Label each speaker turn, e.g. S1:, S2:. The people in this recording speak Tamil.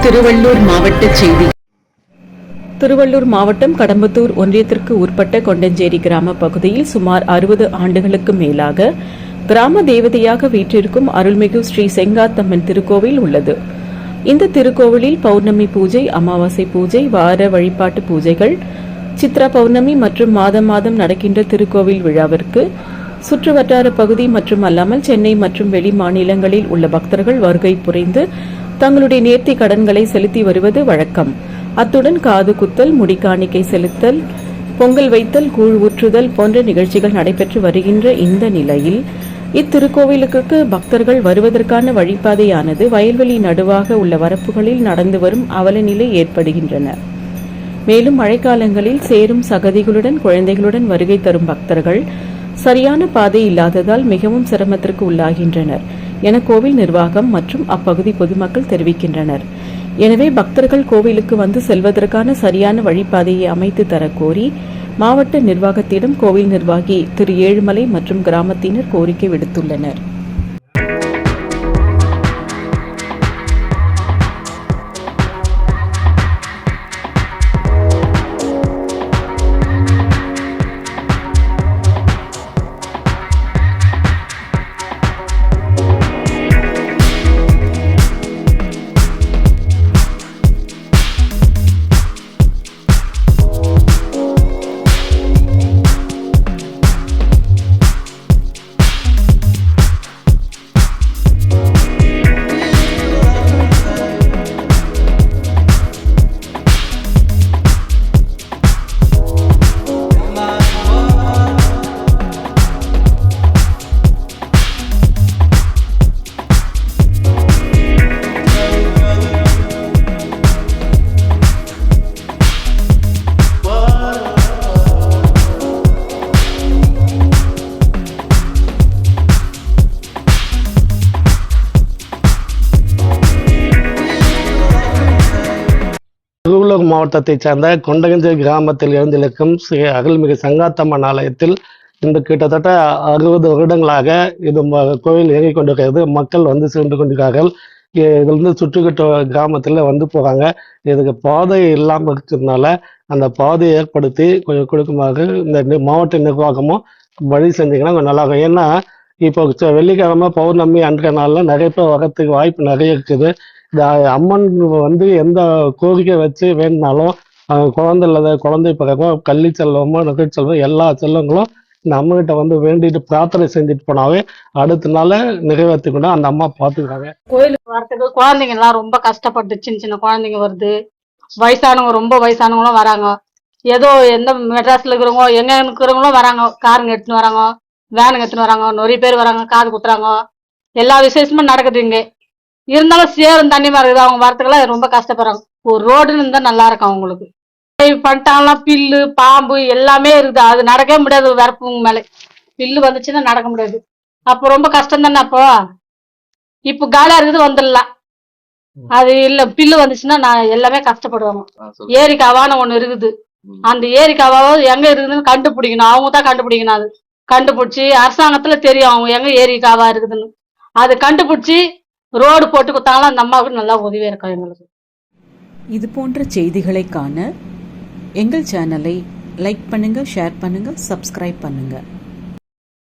S1: திருவள்ளூர் மாவட்ட செய்தி. திருவள்ளூர் மாவட்டம் கடம்பத்தூர் ஒன்றியத்திற்கு உட்பட்ட கொண்டஞ்சேரி கிராம பகுதியில் சுமார் 60 ஆண்டுகளுக்கு மேலாக கிராம தேவதையாக வீற்றிருக்கும் அருள்மிகு ஸ்ரீ செங்காத்தம்மன் திருக்கோவில் உள்ளது. இந்த திருக்கோவிலில் பௌர்ணமி பூஜை, அமாவாசை பூஜை, வார வழிபாட்டு பூஜைகள், சித்ரா பௌர்ணமி மற்றும் மாதம் மாதம் நடக்கின்ற திருக்கோவில் விழாவிற்கு சுற்றுவட்டார பகுதி மற்றும் அல்லாமல் சென்னை மற்றும் வெளி மாநிலங்களில் உள்ள பக்தர்கள் வருகை புரிந்து தங்களுடைய நேர்த்தி கடன்களை செலுத்தி வருவது வழக்கம். அத்துடன் காது குத்தல், முடிக்காணிக்கை செலுத்தல், பொங்கல் வைத்தல், கூழ் ஊற்றுதல் போன்ற நிகழ்ச்சிகள் நடைபெற்று வருகின்ற இந்த நிலையில் இத்திருக்கோவிலுக்கு பக்தர்கள் வருவதற்கான வழிபாதையானது வயல்வெளி நடுவாக உள்ள வரப்புகளில் நடந்து வரும் அவலநிலை ஏற்படுகின்றன. மேலும் மழைக்காலங்களில் சேரும் சகதிகளுடன் குழந்தைகளுடன் வருகை தரும் பக்தர்கள் சரியான பாதை இல்லாததால் மிகவும் சிரமத்திற்கு உள்ளாகின்றனர் என கோவில் நிர்வாகம் மற்றும் அப்பகுதி பொதுமக்கள் தெரிவிக்கின்றனர். எனவே பக்தர்கள் கோவிலுக்கு வந்து செல்வதற்கான சரியான வழிபாதையை அமைத்து தரக்கோரி மாவட்ட நிர்வாகத்திடம் கோவில் நிர்வாகி திரு ஏழுமலை மற்றும் கிராமத்தினர் கோரிக்கை விடுத்துள்ளனர்.
S2: திருவள்ளூர் மாவட்டத்தைச் சேர்ந்த கொண்டகஞ்சேரி கிராமத்தில் எழுந்திருக்கும் ஸ்ரீ அருள்மிகு செங்காத்தம்மன் ஆலயத்தில் இன்று கிட்டத்தட்ட 60 வருடங்களாக இது கோயில் இயங்கிக் கொண்டிருக்கிறது. மக்கள் வந்து சென்று கொண்டிருக்கிறார்கள். இதிலிருந்து சுற்றுக்கிட்ட கிராமத்தில் வந்து போகிறாங்க. இதுக்கு பாதை இல்லாமல் இருக்கிறதுனால அந்த பாதையை ஏற்படுத்தி கொஞ்சம் கொடுக்குமாறு இந்த மாவட்ட நிர்வாகமும் வழி செஞ்சீங்கன்னா கொஞ்சம் நல்லா இருக்கும். ஏன்னா இப்போ வெள்ளிக்கிழமை பௌர்ணமி அன்றைய நாளில் நிறைய பேர் வரத்துக்கு வாய்ப்பு நிறைய இருக்குது. இந்த அம்மன் வந்து எந்த கோரிக்கை வச்சு வேணுனாலும் குழந்தை இல்லாத குழந்தை பிறகும், கல்வி செல்வமோ நகை செல்வம் எல்லா செல்வங்களும் இந்த அம்மன்கிட்ட வந்து வேண்டிட்டு பிரார்த்தனை செஞ்சுட்டு போனாவே அடுத்த நாள் நிறைவேற்றி கூட அந்த அம்மா பார்த்துக்கிறாங்க.
S3: கோயிலுக்கு வரத்துக்கு குழந்தைங்க எல்லாம் ரொம்ப கஷ்டப்பட்டு சின்ன சின்ன குழந்தைங்க வருது, வயசானவங்க ரொம்ப வயசானவங்களும் வராங்க. ஏதோ எந்த மெட்ராஸ்ல இருக்கிறவங்க எங்க இருக்கிறவங்களும் வராங்க, காருங்க எடுத்துன்னு வராங்க, வேனுங்க எடுத்துன்னு வராங்க, நிறைய பேர் வராங்க, காது குத்துறாங்க, எல்லா விசேஷமும் நடக்குது இங்க. இருந்தாலும் சேரும் தண்ணிமா இருக்குது, அவங்க வரத்துக்கெல்லாம் ரொம்ப கஷ்டப்படுறாங்க. ஒரு ரோடுன்னு இருந்தா நல்லா இருக்கும் அவங்களுக்கு. பண்ணிட்டாங்கலாம் பில்லு பாம்பு எல்லாமே இருக்குது, அது நடக்கவே முடியாது. வரப்புங்க மேலே பில்லு வந்துச்சுன்னா நடக்க முடியாது. அப்போ ரொம்ப கஷ்டம் தானே. இப்போ காலியா இருக்குது வந்துடலாம், அது இல்ல பில்லு வந்துச்சுன்னா நான் எல்லாமே கஷ்டப்படுவாங்க. ஏரி காவான்னு ஒண்ணு இருக்குது, அந்த ஏரி காவாவது எங்க இருக்குதுன்னு கண்டுபிடிக்கணும். அவங்க தான் கண்டுபிடிக்கணும். அது கண்டுபிடிச்சி அரசாங்கத்துல தெரியும் அவங்க எங்க ஏரி காவா இருக்குதுன்னு. அது கண்டுபிடிச்சி ரோடு போட்டு கொடுத்தாலும் அந்த அம்மாவுக்கு நல்லா உதவியா இருக்கும் எங்களுக்கு.
S1: இது போன்ற செய்திகளை காண எங்கள் சேனலை லைக் பண்ணுங்க, ஷேர் பண்ணுங்க, சப்ஸ்கிரைப் பண்ணுங்க.